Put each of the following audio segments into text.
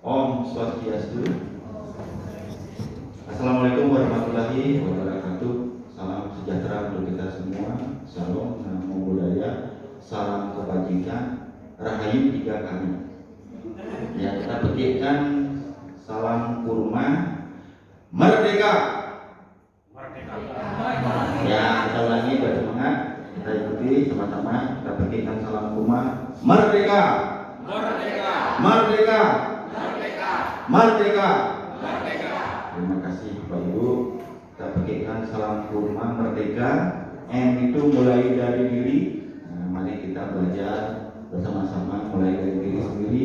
Om Swastiastu. Assalamualaikum warahmatullahi wabarakatuh. Salam sejahtera untuk kita semua. Shalom, namo buddhaya, salam kebajikan, rahayu 3 kali. Ya, kita petikkan salam kurma merdeka. Merdeka. Ya, kita ulangi bersemangat. Kita ikuti sama-sama. Kita petikkan salam kurma merdeka. Merdeka. Merdeka. Merdeka. Merdeka. Merdeka. Terima kasih Bapak Ibu. Kita petikkan salam kurma merdeka. M itu mulai dari diri. Nah, mari kita belajar bersama-sama mulai dari diri sendiri.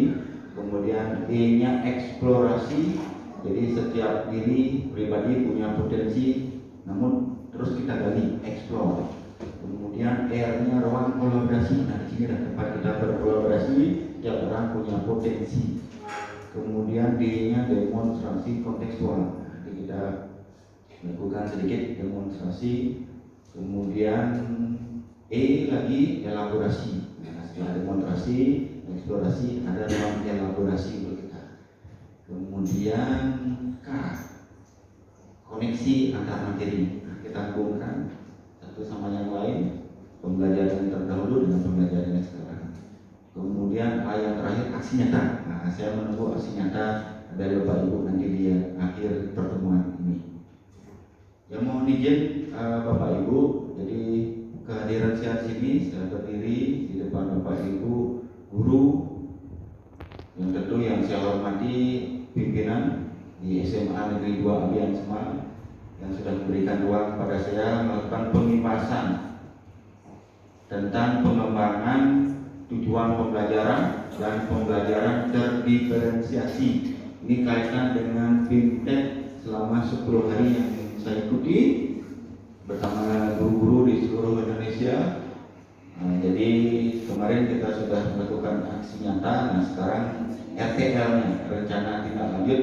Kemudian E-nya eksplorasi. Jadi setiap diri pribadi punya potensi, namun terus kita gali, explore. Kemudian R-nya ruang kolaborasi. Nah, di sini adalah tempat kita berkolaborasi. Setiap orang punya potensi. Kemudian D-nya demonstrasi kontekstual. Jadi kita lakukan sedikit demonstrasi. Kemudian E lagi elaborasi. Nah, setelah demonstrasi, eksplorasi, ada ruang elaborasi untuk kita. Kemudian K, koneksi antar materi. Nah, kita hubungkan satu sama yang lain, pembelajaran yang terdahulu dengan pembelajaran yang sekarang. Kemudian A yang terakhir aksi nyata. Nah, saya menunggu aksi nyata dari Bapak Ibu nanti di akhir pertemuan ini. Yang mohon izin Bapak Ibu, jadi kehadiran saya sini saya berdiri di depan Bapak Ibu guru yang tentu yang saya hormati, pimpinan di SMA Negeri 2 Abian Semarang yang sudah memberikan ruang kepada saya melakukan pengipasan tentang pengembangan tujuan pembelajaran dan pembelajaran terdiferensiasi. Ini kaitan dengan BIMTEK selama 10 hari yang saya ikuti bersama guru-guru di seluruh Indonesia. Jadi kemarin kita sudah melakukan aksi nyata. Nah, sekarang RTL-nya, rencana tindak lanjut.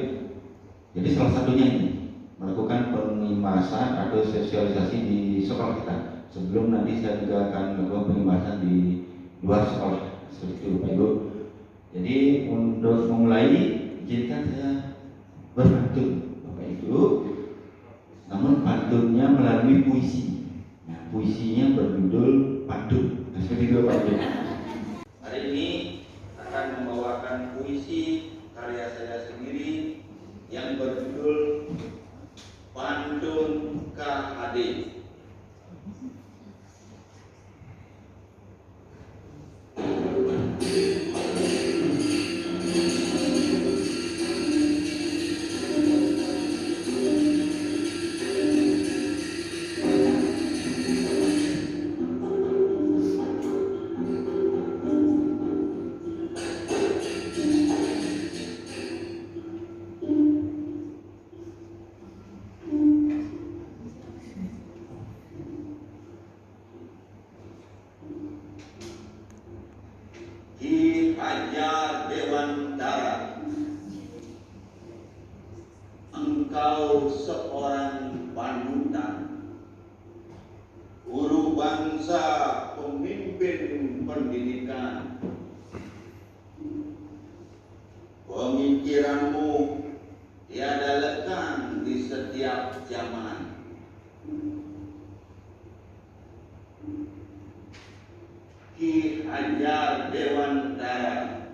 Jadi salah satunya ini melakukan pengimasan atau sosialisasi di sekolah kita. Sebelum nanti saya juga akan melakukan pengimasan di luar sekolah, seperti itu Bapak Ibu. Jadi untuk memulai, izinkan saya berpantun Bapak Ibu. Namun pantunnya melalui puisi. Nah, puisinya berjudul pantun. Nah, seperti itu Bapak Ibu. Hari ini akan membawakan puisi karya saya sendiri yang berjudul Pantun KHD. Ki Hajar Dewantara, engkau seorang panutan, guru bangsa, pemimpin pendidikan. Pemikiranmu tiada lekang di setiap zaman. Ki Hajar Dewantara,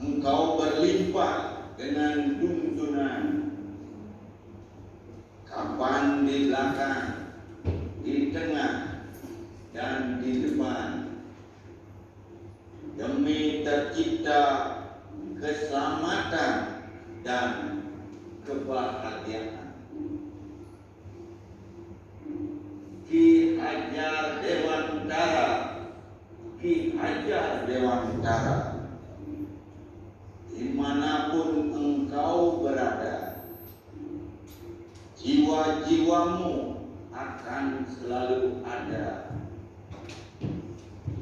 engkau berlimpah dengan tuntunan, kapan di belakang, di tengah, dan di depan, demi tercipta keselamatan dan kebahagiaan. Ki Hajar Dewantara, Ki Hajar Dewantara, dimanapun engkau berada, jiwa-jiwamu akan selalu ada,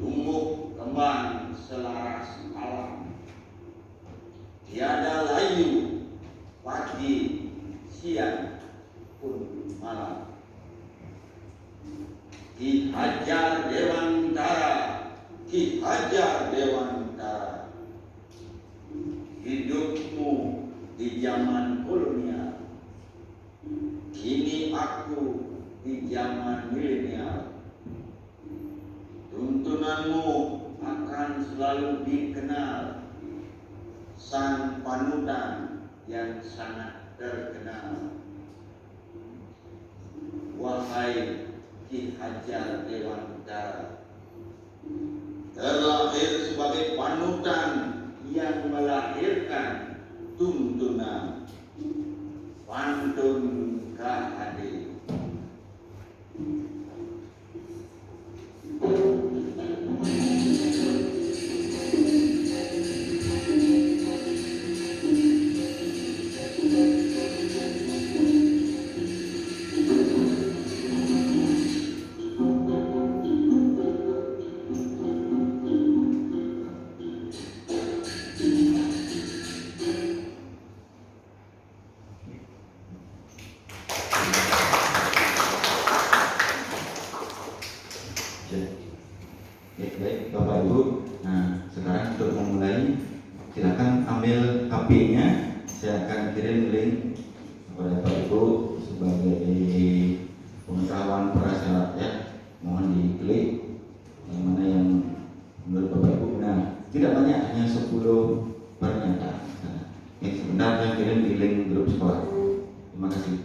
tumbuh kembang selaras alam, tiada layu pagi, siang pun malam. Ki Hajar Dewantara, Ki Hajar Dewantara, di zaman kolonial. Kini aku di zaman milenial. Tuntunanmu akan selalu dikenal, sang panutan yang sangat terkenal. Wahai Ki Hajar Dewantara, terlahir sebagai panutan yang melahirkan tuntunan pantun KHD. Baik Bapak Ibu, nah sekarang untuk memulai silakan ambil HP-nya, saya akan kirim link kepada Bapak Ibu sebagai pengetahuan prasyarat ya. Mohon diklik yang mana yang menurut Bapak Ibu benar. Tidak banyak, hanya 10 pernyataan. Nah, sebentar saya kirim di link grup sekolah. Terima kasih.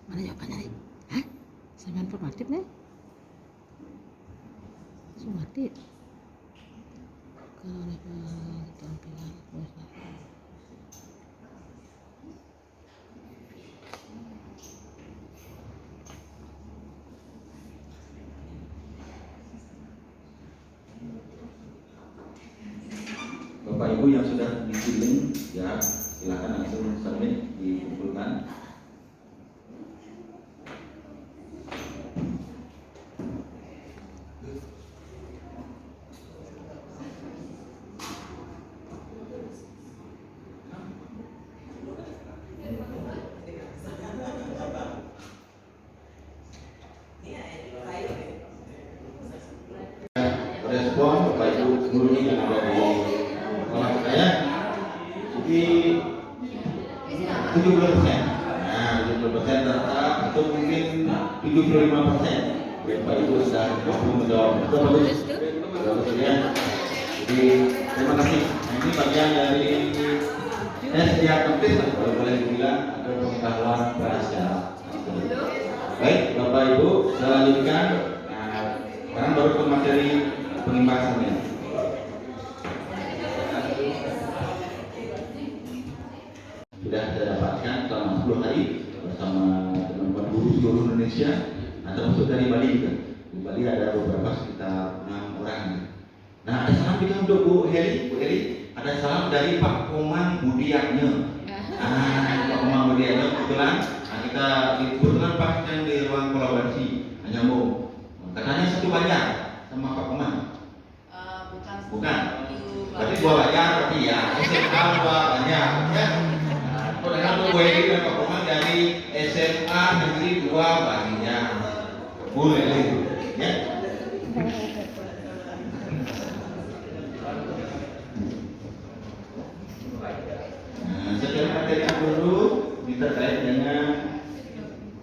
Mana jawabannya nih? Hah? Sama informatif nih? Informatif. Kalau ada keterampilan Bapak Ibu yang sudah dikirim ya, silakan langsung submit, dikumpulkan. Respon Bapak Ibu guru yang ada di kelas saya jadi 70%. Nah 70% rata atau mungkin 75%. Bapak Ibu sudah mampu menjawab. Itu bagus. Bagus ya. Jadi terima kasih. Nah, ini bagian dari diagnosis kalau boleh dibilang atau pengetahuan prasyarat. Baik Bapak Ibu, saya lanjutkan. Nah, sekarang baru ke materi pengimbasannya. Sudah saya dapatkan selama 10 hari bersama teman-teman guru seluruh Indonesia, nah, termasuk dari Bali juga. Di Bali ada beberapa sekitar 6 orang. Nah, ada salam juga untuk Bu Heli. Bu Heli, ada salam dari Pak Komang Budiatnya. Pak Komang Budiatnya kebetulan. Nah, kita kebetulan Pak yang di ruang kolaborasi nyambung. Katanya satu banyak sama Pak Komang. Bukan. Berarti 2 banyak berarti ya. SMA 2 banyak ya. Kalau dengan Bu Heli dan Pak Komang dari SMA Negeri 2 banyak. Boleh ya. Secara materi dulu terkait dengan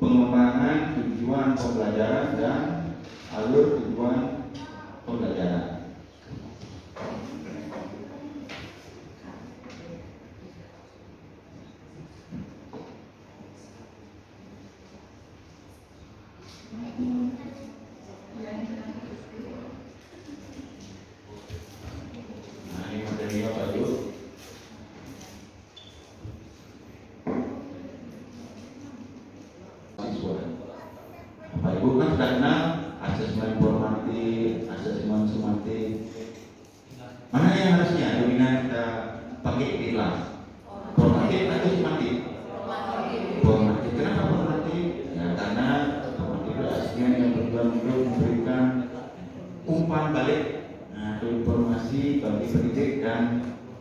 pengembangan tujuan pembelajaran dan alur tujuan pembelajaran. Nah, ini materinya Pak Ibu. Bapak Ibu kan sudah kenal asesmen formatif, asesmen sumatif. Mana yang harusnya dominan kita pakai di kelas? Formatif atau sumatif? Formatif. Kenapa formatif? Ya karena formatif itu asesmen yang bertujuan untuk memberikan umpan balik atau informasi bagi pendidik dan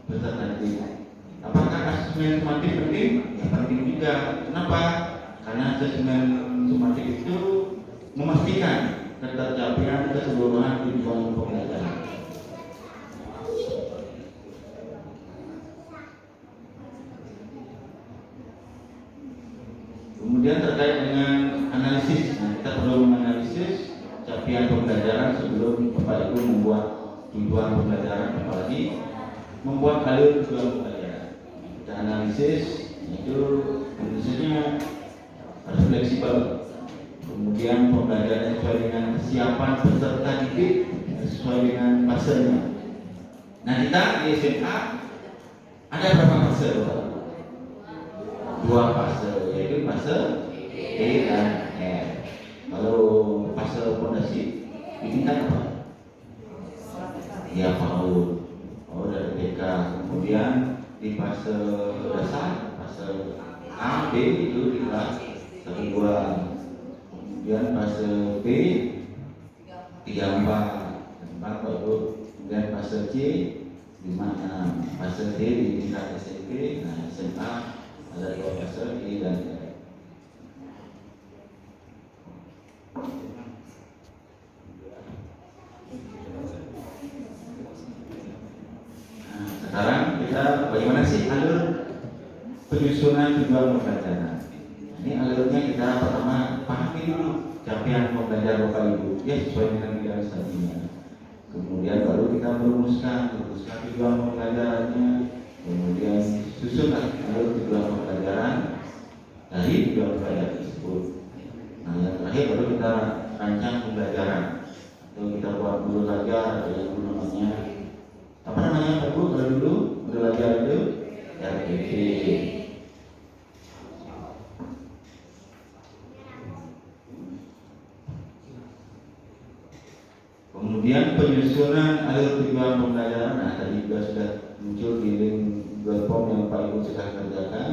peserta didik. Apakah asesmen sumatif penting? Ya penting juga. Kenapa? Karena asesmen sumatif itu memastikan ketercapaian keseluruhan tujuan pembelajaran. pembelajaran sebelum Bapak Ibu membuat tujuan pembelajaran, apalagi membuat alur tujuan pembelajaran. Kita analisis, itu tentunya harus fleksibel. Kemudian pembelajaran sesuai dengan kesiapan peserta didik, sesuai dengan fasenya. Nah, kita di SMA ada berapa fase? 2 fase, yaitu fase E dan F. Kalau fase fondasi ditingkat apa? Ya, PAUD. Dari TK. Kemudian di fase dasar, fase A, B itu di kelas 1, 2. Kemudian fase B 3, 4 baru. Kemudian fase C 5, 6. Fase D di tingkat SMP. Nah, SMA ada 2 fase, E dan F. Nah, sekarang kita bagaimana sih alur penyusunan tujuan pembelajaran? Ini alurnya kita pertama pahami dulu capaian pembelajaran Bapak Ibu, ya sesuai dengan idealisasinya. Kemudian baru kita merumuskan tujuan pembelajarannya. Kemudian susunlah alur tujuan pembelajaran dari tujuan pembelajaran tersebut. Nah, yang terakhir baru kita rancang pembelajaran atau kita buat dulu saja yang dulu namanya apa namanya Pak Bu kalau dulu belajar itu RPP. Kemudian penyusunan alur tujuan pembelajaran. Nah, tadi juga sudah muncul di link Google Form yang Pak Ibu sudah kerjakan.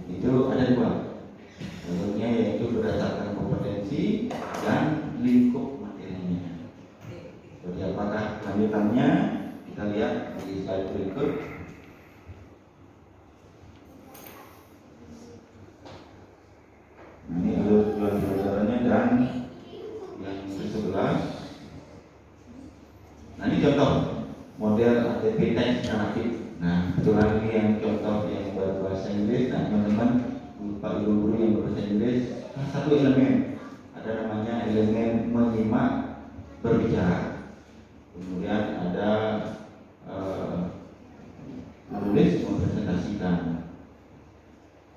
Itu ada 2. Alurnya yaitu berdasarkan kompetensi dan lingkup materinya. Jadi apakah lanjutannya? Kita lihat di slide berikut. Nah, ini alur tujuan pembelajarannya dan yang ke-11. Nah, ini contoh model ATP teks narratif. Nah, kebetulan ini yang contoh yang berbahasa Inggris. Nah, teman-teman Pak Ibu guru yang berbahasa Inggris, satu elemen ada namanya elemen menyimak berbicara. Kemudian ada menulis mempresentasikan.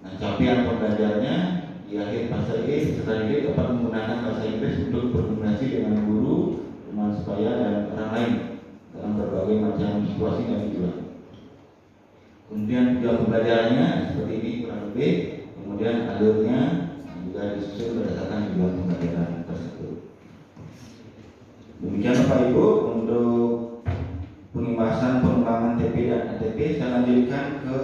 Nah, capaian pembelajarannya di akhir fase E, peserta didik dapat menggunakan bahasa Inggris untuk berkomunikasi dengan guru, teman sebaya dan orang lain dalam berbagai macam situasi dan tujuan. Kemudian tujuan pembelajarannya seperti ini kurang lebih. Kemudian alurnya juga disusun berdasarkan tujuan pembelajaran tersebut. Demikian Bapak Ibu untuk pembahasan pengembangan TP dan ATP. Saya lanjutkan ke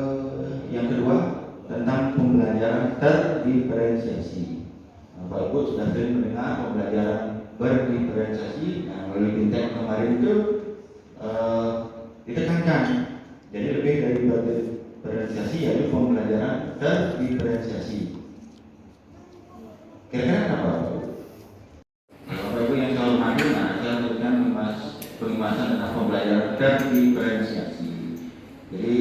yang kedua tentang pembelajaran terdiferensiasi. Bapak Ibu sudah sering mendengar pembelajaran berdiferensiasi. Nah, melalui bintang kemarin itu ditekankan. Jadi lebih dari berdiferensiasi yaitu pembelajaran terdiferensiasi. Kira-kira apa Bapak Ibu? Bapak Ibu yang selalu maju, nah saya lanjutkan pembahasan tentang pembelajaran terdiferensiasi. Jadi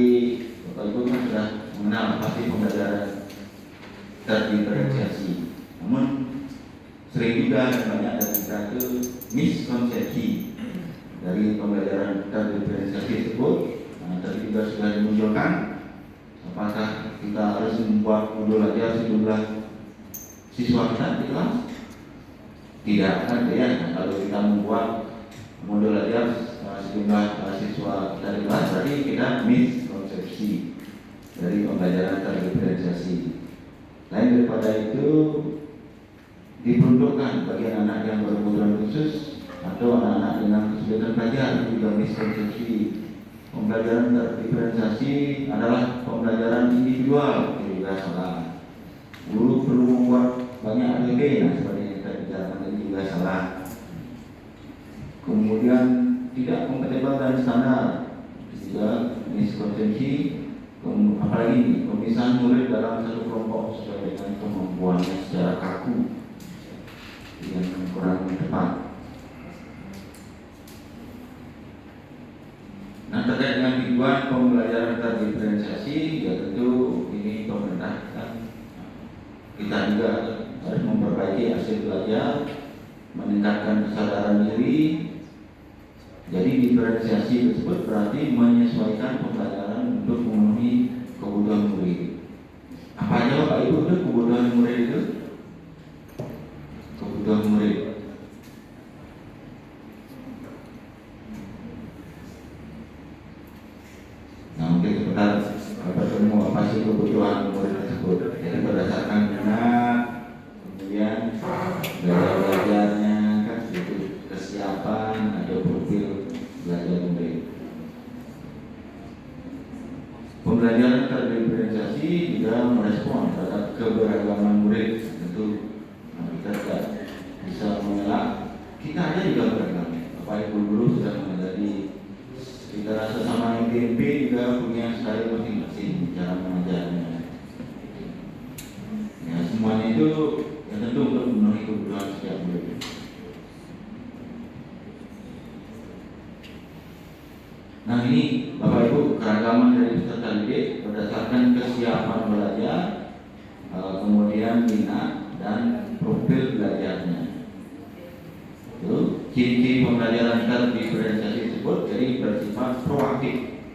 Bapak Ibu kan sudah mengenal pasti pembelajaran terdiferensiasi. Namun sering juga dan banyak dari kita itu miskonsepsi dari pembelajaran terdiferensiasi tersebut. Nah, tadi juga sudah dimunculkan, apakah kita harus membuat modul aja sejumlah siswa kita di kelas? Tidak kan ya. Nah, kalau kita membuat modul aja sejumlah siswa dari kelas, berarti kita miskonsepsi dari pembelajaran terdiferensiasi. Lain daripada itu, diperuntukkan bagi anak-anak yang berkebutuhan khusus atau anak-anak dengan kesulitan belajar, juga miskonsepsi. Pembelajaran terdiferensiasi adalah pembelajaran individual, itu juga salah. Guru perlu membuat banyak ATP, nah seperti yang kita bicarakan tadi juga salah. Kemudian tidak kompatibel dan standar, juga miskonsepsi. Apalagi pemisahan murid dalam satu kelompok sesuai dengan kemampuannya secara kaku yang kurang tepat. Nah, terkait dengan tujuan pembelajaran terdiferensiasi, ya tentu ini pemerintah kan kita juga harus memperbaiki hasil belajar meningkatkan kesadaran diri. Jadi diferensiasi tersebut berarti menyesuaikan pembelajaran untuk memenuhi kebutuhan murid. Apa aja Bapak Ibu itu kebutuhan murid itu? Kebutuhan murid. Nah, mungkin sebentar bertemu apa sih kebutuhan murid tersebut. Jadi berdasarkan minat, kemudian belajarnya, kan itu kesiapan atau profil belajar murid. Pembelajaran terdiferensiasi juga merespon terhadap keberagaman murid. Tentu kita tidak bisa mengelak, kita aja juga beragam. Bapak Ibu guru sudah menjadi kita sesama IPMP juga punya style masing-masing cara mengajarnya. Ya, semuanya itu ya tentu untuk memenuhi kebutuhan setiap murid. Nah, ini Bapak Ibu keragaman dari peserta didik berdasarkan kesiapan belajar, kemudian minat dan profil belajarnya. Itu ciri-ciri pembelajaran terdiferensiasi tersebut jadi bersifat proaktif.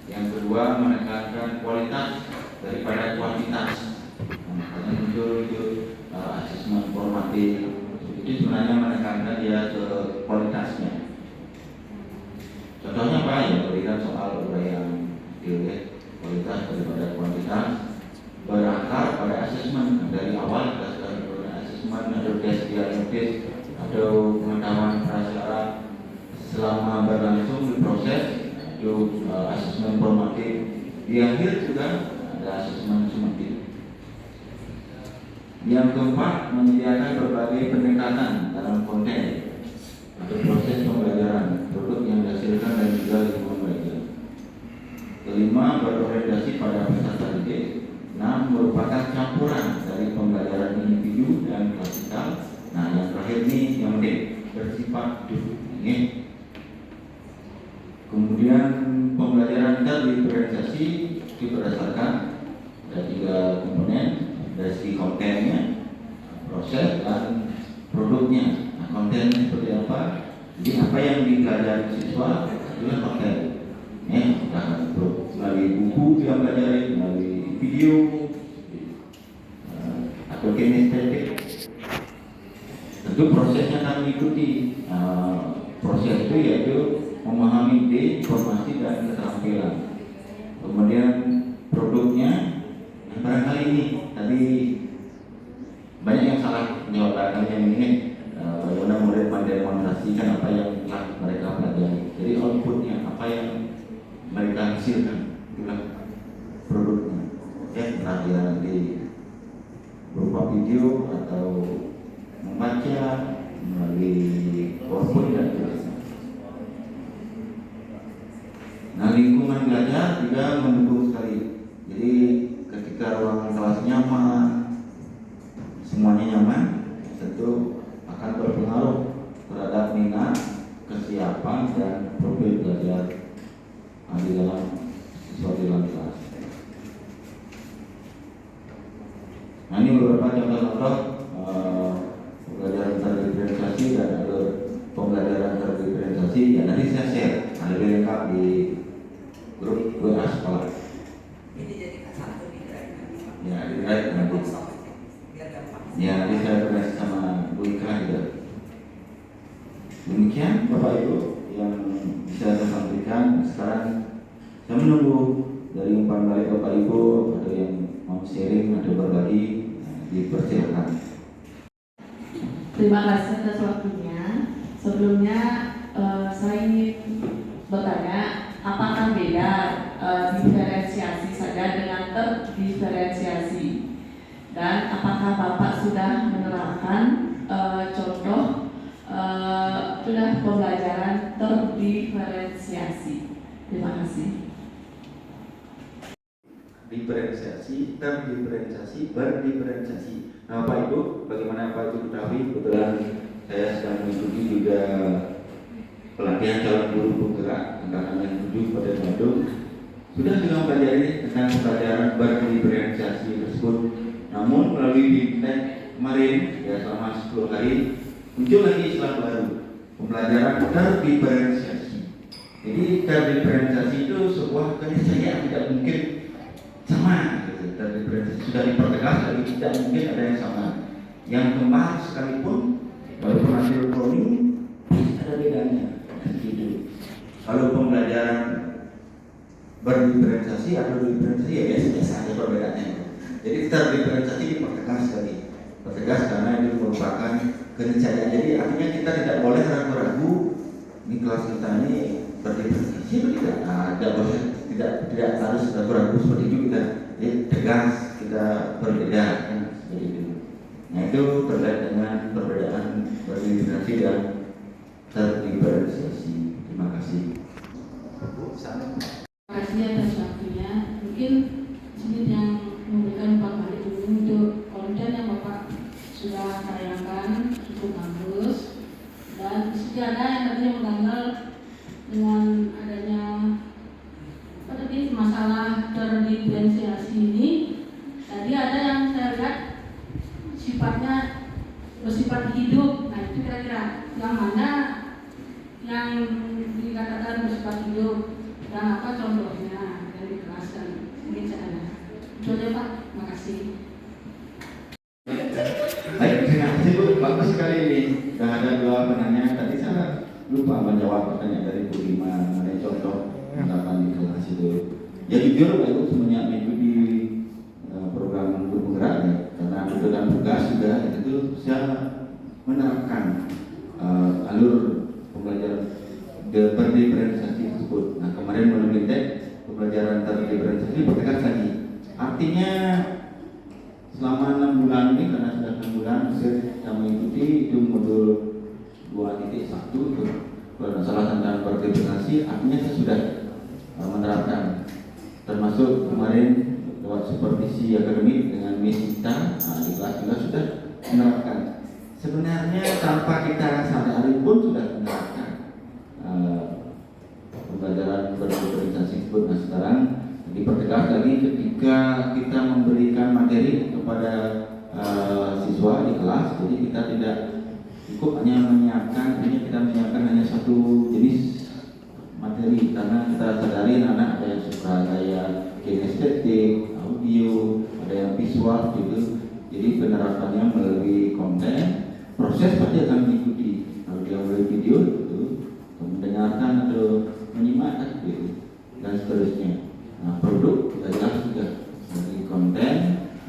Yang kedua menekankan kualitas daripada kuantitas. Makanya muncul itu asesmen formatif. Itu sebenarnya menekankan dia ke kualitasnya. Contohnya apa ya? Berikan soal uraian kualitas daripada kuantitas berakar pada asesmen. Dari awal kita sudah melakukan asesmen atau tes diagnostis atau pengetahuan prasyarat selama berlangsung di proses itu asesmen formatif. Di akhir juga ada asesmen sumatif. Yang keempat menyediakan berbagai pendekatan dalam konten atau proses pembelajaran produk yang dihasilkan dan juga lingkungan belajar. Kelima berorientasi pada peserta didik. 6 merupakan campuran dari pembelajaran individu dan klasikal. Nah, yang terakhir ini yang penting bersifat ini. Kemudian pembelajaran terdiferensiasi itu berdasarkan ada 3 komponen dari segi kontennya, proses dan produknya. Kontennya seperti apa? Jadi apa yang dipelajari siswa itulah konten. Melalui buku yang pelajari, melalui video atau kinestetik. Tentu prosesnya kami ikuti. Proses itu yaitu memahami ide, informasi dan keterampilan. Kemudian produknya, barangkali ini tadi banyak yang salah menjawab barangkali yang ini. Bagaimana murid mendemonstrasikan apa yang telah mereka pelajari. Jadi outputnya apa yang mereka hasilkan itulah produknya. Ya, terakhir nanti berupa video atau membaca melalui PowerPoint dan sebagainya. Nah, lingkungan belajar juga mendukung sekali. Jadi ketika ruangan kelas nyaman, semuanya nyaman, tentu akan berpengaruh terhadap minat, kesiapan dan profil belajar di dalam siswa di dalam kelas. Nah, ini beberapa contoh-contoh pembelajaran terdiferensiasi dan ada pembelajaran terdiferensiasi. Ya, nanti saya share lebih lengkap di grup WA sekolah. Ini jadi satu di drive nanti. Ya, di drive nanti. Biar gampang. Ya, nanti saya koordinasi sama Bu Ika juga. Demikian Bapak Ibu yang bisa saya sampaikan. Sekarang saya menunggu dari umpan balik Bapak Ibu atau yang mau sharing atau berbagi, dipersilakan. Terima kasih atas waktunya. Sebelumnya saya ingin bertanya, apakah beda diferensiasi saja dengan terdiferensiasi? Dan apakah Bapak sudah menerapkan contoh sudah pembelajaran terdiferensiasi? Terima kasih. Diferensiasi, terdiferensiasi, berdiferensiasi. Nah, Bapak Ibu, bagaimana Pak Ibu ketahui? Kebetulan saya sedang mengikuti juga pelatihan calon guru penggerak angkatan yang 7 pada Bandung. Sudah juga mempelajari tentang pembelajaran berdiferensiasi tersebut. Namun melalui Bimtek kemarin ya selama 10 hari Muncul lagi istilah baru, pembelajaran terdiferensiasi. Jadi terdiferensiasi itu sebuah keniscayaan, tidak mungkin sama. Terdiferensiasi sudah dipertegas lagi, tidak mungkin ada yang sama. Yang kembar sekalipun, walaupun hasil cloning ada bedanya. Gitu. Kalau pembelajaran berdiferensiasi atau diferensiasi ya biasa saja perbedaannya. Jadi terdiferensiasi dipertegas lagi, pertegas karena itu merupakan keniscayaan. Jadi artinya kita tidak boleh ragu-ragu di kelas kita ini berdiferensiasi atau tidak. Tidak boleh, tidak harus ragu-ragu seperti itu kita. Jadi tegas kita berbeda kan seperti itu. Nah itu terkait dengan perbedaan berdiferensiasi dan terdiferensiasi. Terima kasih. Terima kasih atas waktunya. Mungkin sedikit yang memberikan 4 kali dulu untuk konten yang Bapak sudah tayangkan cukup bagus, dan disitu ada yang tadi mengganjal dengan adanya apa tadi masalah terdiferensiasi ini. Tadi ada yang saya lihat sifatnya bersifat hidup. Nah itu kira-kira yang mana yang dikatakan bersifat hidup dan apa contohnya yang dijelaskan. Mungkin saya ada. Itu aja Pak. Terima kasih. Baik, terima kasih Bu. Bagus sekali ini. Sudah ada 2 penanya. Tadi saya lupa menjawab pertanyaan dari Bu Rima mengenai contoh menerapkan di kelas itu. Ya jujur Pak Ibu semenjak mengikuti program guru penggerak ya, karena itu dalam tugas juga itu saya menerapkan alur pembelajaran berdiferensiasi tersebut. Nah kemarin melalui pembelajaran terdiferensiasi dipertegas lagi. Artinya selama 6 bulan ini, karena sudah 6 bulan saya mengikuti itu modul 2.1 itu masalah tentang berdiferensiasi. Artinya saya sudah menerapkan, termasuk kemarin lewat supervisi akademik dengan Miss Ita, di kelas juga sudah menerapkan. Sebenarnya tanpa kita sadari pun sudah menerapkan pembelajaran berdiferensiasi tersebut. Nah sekarang dipertegas lagi ketika kita memberikan materi kepada siswa di kelas. Jadi kita tidak cukup hanya menyiapkan, kita menyiapkan hanya satu jenis materi, karena kita sadari anak ada yang suka gaya kinestetik, audio, ada yang visual gitu. Jadi penerapannya melalui konten, proses pasti akan mengikuti. Kalau dia melalui video itu mendengarkan atau menyimak gitu, dan seterusnya. Nah produk kita jelas juga dari konten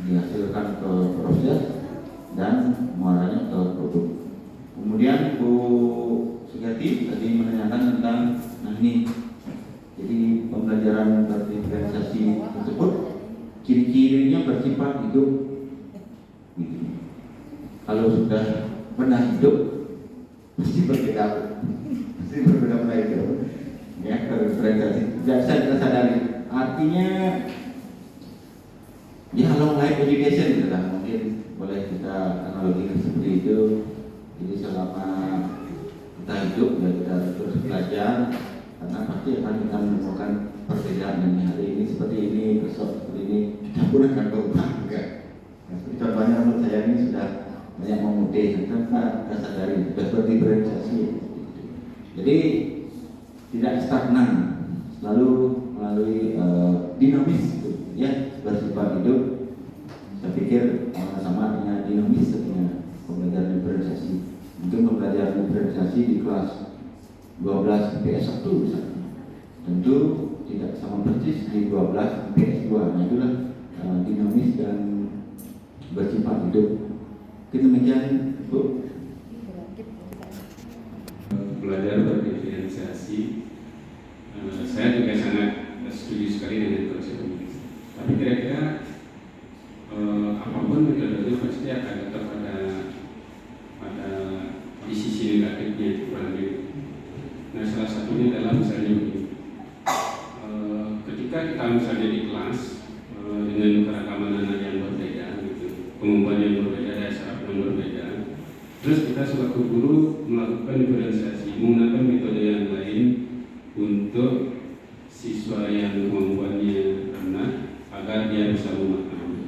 dihasilkan ke proses dan muaranya ke produk. Kemudian Bu Sugati tadi menanyakan tentang ini. Jadi pembelajaran berdiferensiasi tersebut ciri-cirinya bersifat hidup. Gitu. Kalau sudah benar hidup pasti berbeda, pasti berbeda hidup. Ya, berdiferensiasi. Biasa kita sadari. Artinya ya long life education gitu lah, mungkin boleh kita analogikan seperti itu. Jadi selama kita hidup ya kita terus belajar, karena pasti akan kita menemukan perbedaan dari hari ini seperti ini, besok seperti ini, kita pun akan berubah juga. Nah, seperti contohnya menurut saya ini sudah banyak memutih, tanpa kita sadari sudah berdiferensiasi. Jadi tidak stagnan, selalu melalui dinamis gitu, ya bersifat hidup. Saya pikir sama dengan dinamis sebenarnya pembelajaran diferensiasi. Mungkin pembelajaran diferensiasi di kelas 12 PS1 misalnya, tentu tidak sama persis di 12 PS2. Nah itulah dinamis dan bersifat hidup. Mungkin demikian Bu. Belajar berdiferensiasi, saya juga sangat setuju sekali dengan konsep ini. Tapi kira-kira apapun metodenya pasti akan tetap pada di sisi negatifnya kurang lebih. Nah salah satunya adalah misalnya begini, ketika kita misalnya di kelas dengan keragaman anak yang berbeda, gitu, kemampuan yang berbeda, daya saraf yang berbeda, terus kita selaku guru melakukan diferensiasi, menggunakan metode yang lain untuk siswa yang kemampuannya rendah agar dia bisa memahami.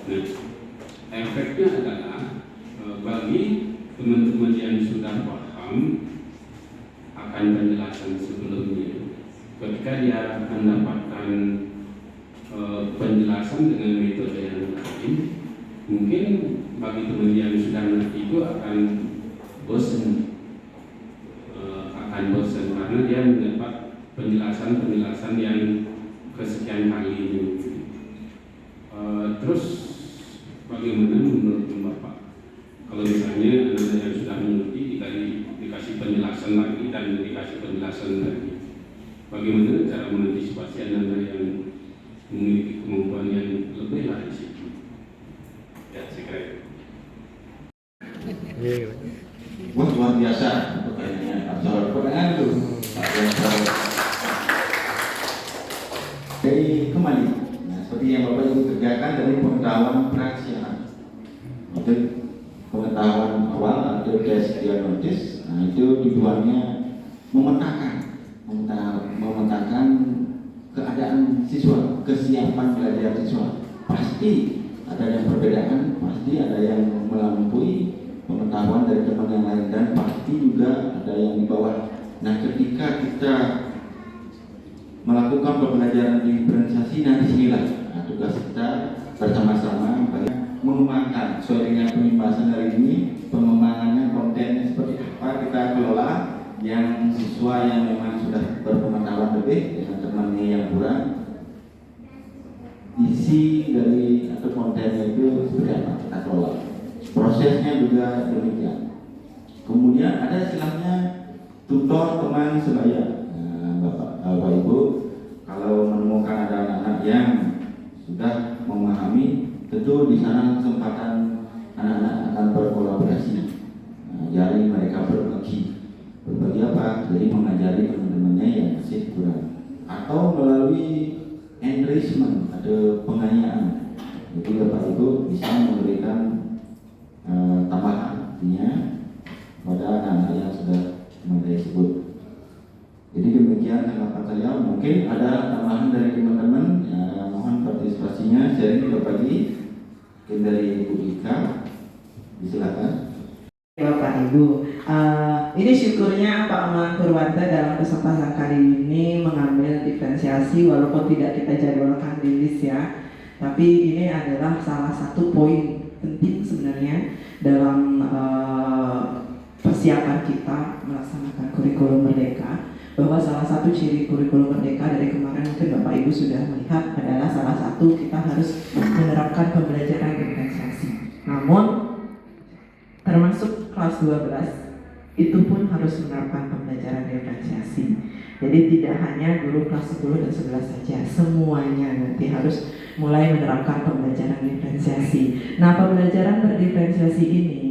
Nah, efeknya adalah bagi teman-teman akan penjelasan sebelumnya. Ketika dia mendapatkan penjelasan dengan metode yang lain, mungkin bagi teman yang sudah ngerti itu akan bosan, karena dia mendapat penjelasan yang kesekian kali ini. Terus bagaimana menurut Bapak kalau misalnya anak yang sudah mengerti dikasih penjelasan lagi dan dikasih penjelasan lagi, bagaimana cara mengantisipasi anak yang memiliki kemampuan yang lebih lah di situ? Ya, saya kira itu. Wah, luar biasa pertanyaannya Pak Soal pertanyaan itu Pak Soal. Jadi kembali, nah, seperti yang Bapak Ibu kerjakan dari pengetahuan perahasiaan, itu pengetahuan awal atau test diagnosis. Nah, itu tujuannya memetakan keadaan siswa, kesiapan belajar siswa. Pasti ada yang perbedaan, pasti ada yang melampaui pengetahuan dari teman yang lain, dan pasti juga ada yang di bawah. Nah, ketika kita melakukan pembelajaran diferensiasi, nah disinilah tugas kita bersama-sama mengembangkan sesuai dengan pembahasan hari ini, pengembangannya kontennya seperti apa kita kelola, yang siswa yang memang sudah berpengetahuan lebih dengan temannya yang kurang, isi dari atau kontennya itu seperti apa kita kelola. Prosesnya juga demikian. Kemudian ada istilahnya tutor teman sebaya. Nah, Bapak Ibu, kalau menemukan ada anak-anak yang sudah memahami, tentu di sana kesempatan anak-anak akan berkolaborasi. Nah, jadi mereka berbagi apa? Jadi mengajari teman-temannya yang masih kurang, atau melalui enrichment, ada pengayaan. Jadi Bapak Ibu bisa memberikan tambahan pada anak-anak yang sudah disebut. Jadi demikian tanggapan saya. Mungkin ada tambahan dari teman-teman, mohon partisipasinya, sharing berbagi. Mungkin dari Ibu Ika, silakan. Bapak Ibu, ini syukurnya Pak Maman Purwanta dalam kesempatan kali ini mengambil diferensiasi, walaupun tidak kita jadwalkan di list ya, tapi ini adalah salah satu poin penting sebenarnya dalam persiapan kita melaksanakan kurikulum merdeka, bahwa salah satu ciri kurikulum merdeka dari kemarin mungkin Bapak Ibu sudah melihat adalah salah satu kita harus menerapkan pembelajaran diferensiasi. Namun termasuk kelas 12 itu pun harus menerapkan pembelajaran diferensiasi. Jadi tidak hanya guru kelas 10 dan 11 saja, semuanya nanti harus mulai menerapkan pembelajaran diferensiasi. Nah, pembelajaran berdiferensiasi ini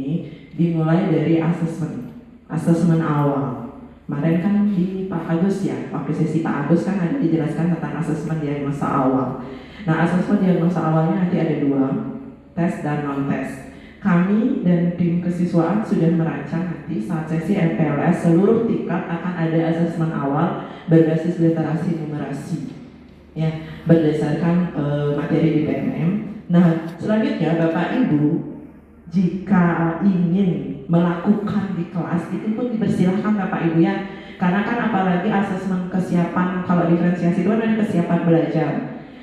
dimulai dari asesmen awal. Kemarin kan di Pak Agus ya, waktu sesi Pak Agus kan ada dijelaskan tentang asesmen diagnosa awal. Nah, asesmen diagnosa awalnya nanti ada 2, tes dan non-tes. Kami dan tim kesiswaan sudah merancang nanti saat sesi MPLS seluruh tingkat akan ada asesmen awal berbasis literasi numerasi, ya, berdasarkan materi di PMM. Nah, selanjutnya Bapak Ibu jika ingin melakukan di kelas itu pun dipersilahkan Bapak Ibu ya, karena kan apalagi asesmen kesiapan kalau diferensiasi itu ada kesiapan belajar.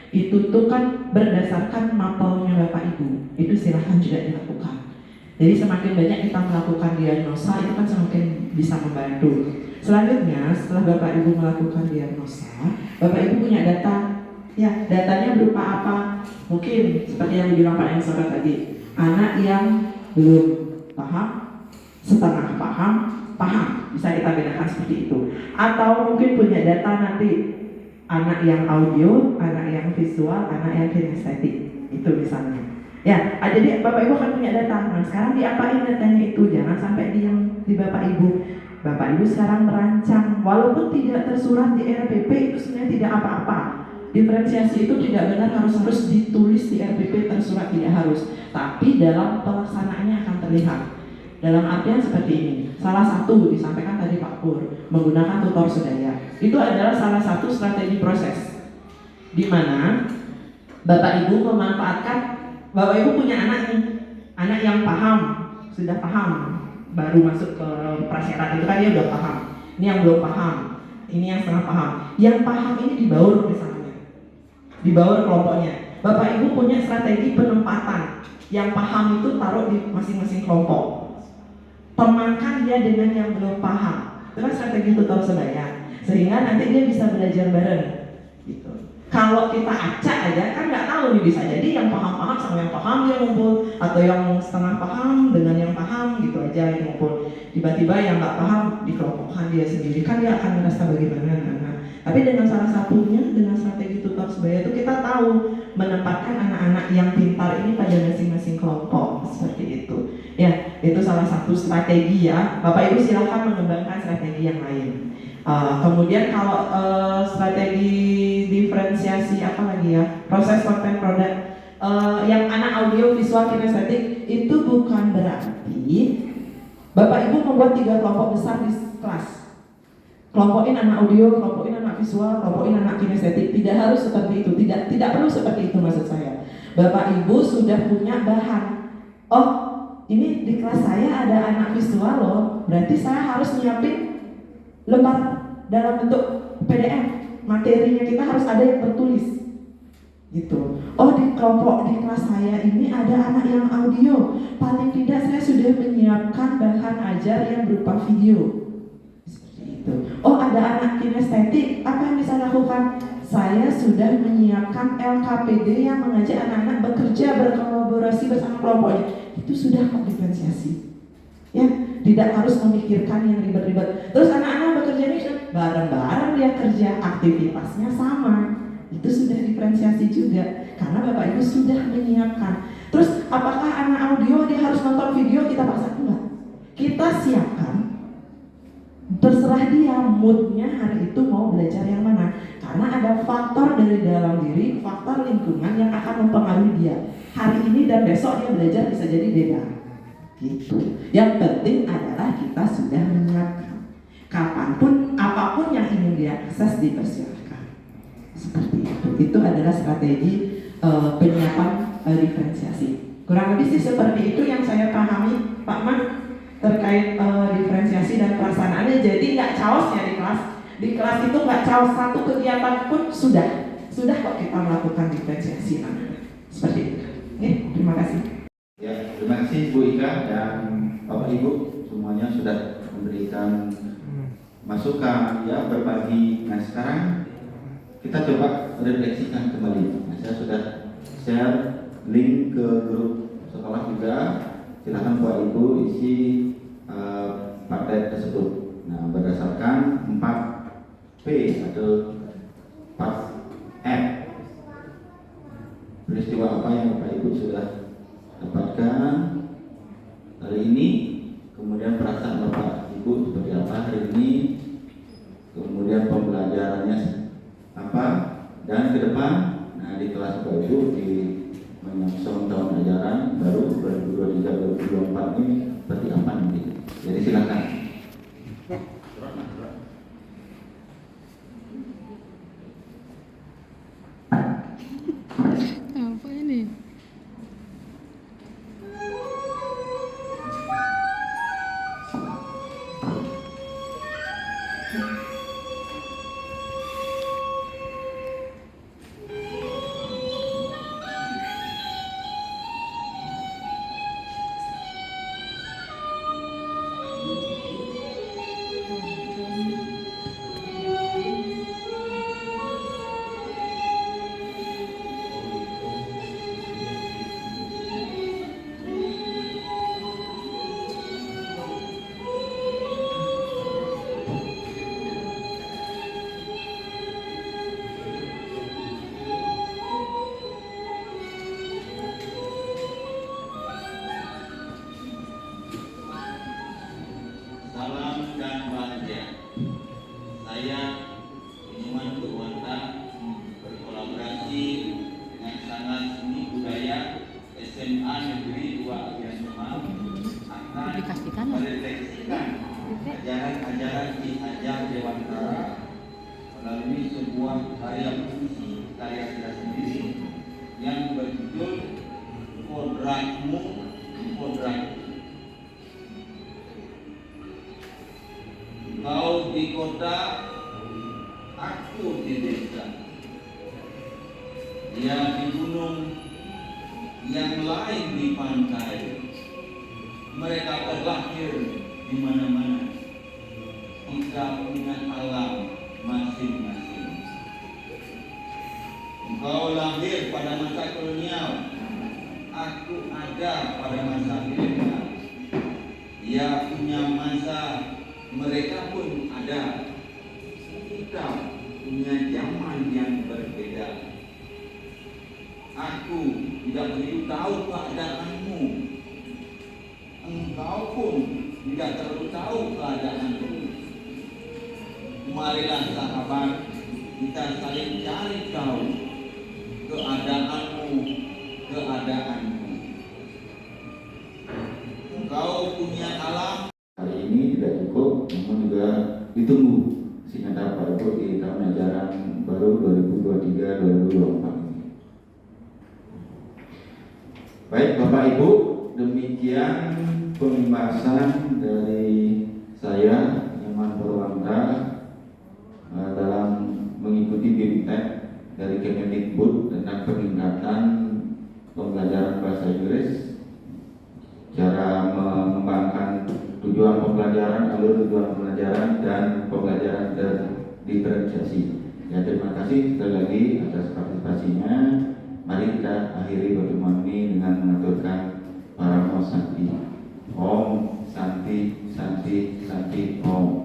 Itu tuh kan berdasarkan mapelnya Bapak Ibu, itu silahkan juga dilakukan. Jadi semakin banyak kita melakukan diagnosa itu kan semakin bisa membantu. Selanjutnya setelah Bapak Ibu melakukan diagnosa, Bapak Ibu punya data, ya datanya berupa apa? Mungkin seperti yang dibilang Pak Ensora tadi, anak yang belum paham, setengah paham, paham, bisa kita bedakan seperti itu. Atau mungkin punya data nanti anak yang audio, anak yang visual, anak yang kinestetik, itu misalnya. Ya, jadi Bapak Ibu akan punya data. Nah, sekarang diapain datanya itu? Jangan sampai diam di Bapak Ibu. Bapak Ibu sekarang merancang, walaupun tidak tersurat di RPP itu sebenarnya tidak apa-apa. Diferensiasi itu tidak benar harus ditulis di RPP tersurat, tidak harus. Tapi dalam pelaksanaannya akan terlihat. Dalam artian seperti ini, salah satu disampaikan tadi Pak Pur, menggunakan tutor sebaya. Itu adalah salah satu strategi proses, di mana Bapak Ibu memanfaatkan, Bapak Ibu punya anak nih, anak yang paham, sudah paham, baru masuk ke prasyarat itu kan dia udah paham. Ini yang belum paham, ini yang setengah paham. Yang paham ini dibaur misalnya, dibaur kelompoknya. Bapak Ibu punya strategi penempatan. Yang paham itu taruh di masing-masing kelompok. Temankan dia dengan yang belum paham. Itu kan strategi tutor sebaya. Sehingga nanti dia bisa belajar bareng. Gitu. Kalau kita acak aja kan nggak tahu nih, bisa jadi yang paham-paham sama yang paham dia ngumpul, atau yang setengah paham dengan yang paham gitu aja yang ngumpul. Tiba-tiba yang nggak paham dikelompokkan dia sendiri, kan dia akan merasa bagaimana. Nah, tapi dengan salah satunya, dengan strategi tutor sebaya itu kita tahu menempatkan anak-anak yang pintar ini pada masing-masing kelompok seperti itu. Ya, itu salah satu strategi ya. Bapak Ibu silakan mengembangkan strategi yang lain. Kemudian kalau strategi diferensiasi apa lagi ya, proses konten produk yang anak audio visual kinestetik itu bukan berarti Bapak Ibu membuat 3 kelompok besar di kelas, kelompokin anak audio, kelompokin anak visual, kelompokin anak kinestetik. Tidak harus seperti itu, tidak perlu seperti itu maksud saya. Bapak Ibu sudah punya bahan. Oh, ini di kelas saya ada anak visual loh, berarti saya harus nyiapin lembar dalam bentuk PDF, materinya kita harus ada yang tertulis gitu. Oh, di kelompok di kelas saya ini ada anak yang audio, paling tidak saya sudah menyiapkan bahan ajar yang berupa video seperti itu. Oh, ada anak kinestetik, apa yang bisa lakukan? Saya sudah menyiapkan LKPD yang mengajak anak-anak bekerja berkolaborasi bersama kelompoknya. Itu sudah diferensiasi ya, tidak harus memikirkan yang ribet-ribet. Terus anak-anak bekerja ini bareng-bareng, dia kerja, aktivitasnya sama. Itu sudah diferensiasi juga, karena Bapak Ibu sudah menyiapkan. Terus apakah anak audio dia harus nonton video kita paksa? Enggak. Kita siapkan, terserah dia moodnya hari itu mau belajar yang mana. Karena ada faktor dari dalam diri, faktor lingkungan yang akan mempengaruhi dia. Hari ini dan besok dia belajar bisa jadi beda. Gitu. Yang penting adalah kita sudah menyiapkan. Kapanpun, apapun yang ingin dia akses dipersiapkan. Seperti itu. Itu adalah strategi penyiapan diferensiasi. Kurang lebih sih seperti itu yang saya pahami, Pak Man, terkait diferensiasi dan pelaksanaannya. Jadi nggak chaos ya di kelas. Di kelas itu nggak chaos, satu kegiatan pun sudah kok kita melakukan diferensiasi. Seperti itu. Oke, terima kasih. Ya, terima kasih Bu Ika dan Bapak Ibu semuanya sudah memberikan masukan ya, berbagi. Nah, sekarang kita coba refleksikan kembali. Nah, saya sudah share link ke grup sekolah juga. Silakan Bapak Ibu isi partai tersebut. Nah, berdasarkan 4P atau 4F. Peristiwa apa yang Bapak Ibu sudah dapatkan hari ini, kemudian perasaan Bapak Ibu seperti apa hari ini, kemudian pembelajarannya apa, dan ke depan, nah di kelas Bapak Ibu di menyongsong tahun ajaran baru 2023-2024 ini seperti apa nanti. Jadi silakan. Apa ini? Salam dan bahagia. Saya Iman Purwanta berkolaborasi dengan Sanggar Seni Budaya SMA Negeri 2 Agian Demak akan Publikasikan. merefleksikan ajaran-ajaran Ki Hajar Dewantara melalui sebuah karya puisi karya kita sendiri yang berjudul Kodratmu Kodratku. Kau di kota, aku di desa. Dia di gunung, yang lain di pantai. Mereka terlahir di mana-mana. Kita punya alam masing-masing. Engkau lahir pada masa kolonial, aku ada pada masa milenial. Ia punya masa, mereka pun ada. Kita punya zaman yang berbeda. Aku tidak begitu tahu keadaanmu. Engkau pun tidak terlalu tahu keadaanku. Marilah sahabat, kita saling cari tahu keadaanmu, keadaanku. Engkau punya alam. Hari ini tidak cukup, namun juga ditunggu singkat Pak Ibu di tahun ajaran baru 2023-2024 ini. Baik Bapak Ibu, demikian pembahasan dari saya Nyoman Purwanta dalam mengikuti BIMTEK dari Kemendikbud tentang peningkatan pembelajaran bahasa Inggris, cara mengembangkan tujuan pembelajaran, alur tujuan pembelajaran, dan pembelajaran terdiferensiasi. Ya, terima kasih sekali lagi atas partisipasinya. Mari kita akhiri pertemuan ini dengan mengaturkan Paramo Santi. Om Santi Santi Santi Om.